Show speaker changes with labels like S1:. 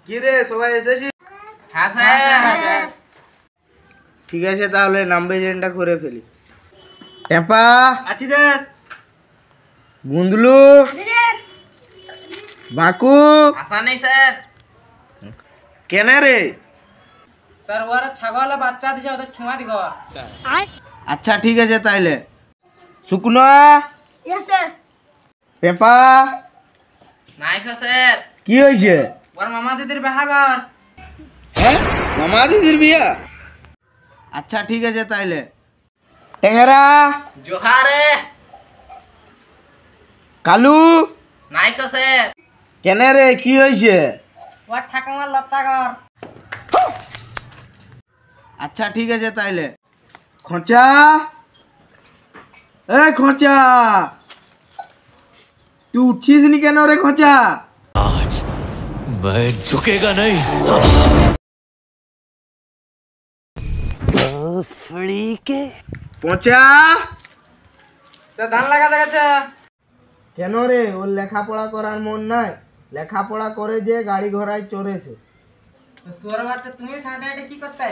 S1: কি রে সবাই এসেছিস?
S2: হ্যাঁ স্যার।
S1: ঠিক আছে তাহলে নাম্বার জেনটা করে ফেলি। টেপা
S2: আছি স্যার।
S1: গুন্দলু বাকু
S2: আসা নেই স্যার।
S1: কেন রে?
S2: স্যার ওরা ছাগল বাচ্চা দিছে ওদের ছুঁয়া দিগ।
S1: আচ্ছা ঠিক আছে তাইলে। শুকনো
S3: Yes, sir.
S1: পেপা
S2: নাই খো স্যার।
S1: কি হয়েছে?
S2: ওর মামা দিদির বাহাঘর।
S1: হ্যাঁ মামা দিদির বিয়া? আচ্ছা ঠিক আছে তাইলে। টেঙ্গরা
S2: জোহারে।
S1: কালু
S2: নাই খো স্যার।
S1: কেন রে কি হয়েছে?
S2: ওর ঠাকুমার লত্তাঘর।
S1: আচ্ছা ঠিক আছে তাইলে। খোঁচা এ খোঁচা তুই উঠিস নি কেন রে খোঁচা?
S4: आज मैं झुकेगा नहीं साला।
S1: পচা
S2: স্যার ধান লাগাতে গেছে।
S1: কেন রে ওর লেখাপড়া করার মন নাই? লেখাপড়া করে যে গাড়ি ঘোড়ায় চড়েছে।
S2: সুয়ার বাচ্চা তুমি সাঁটে কি করতে?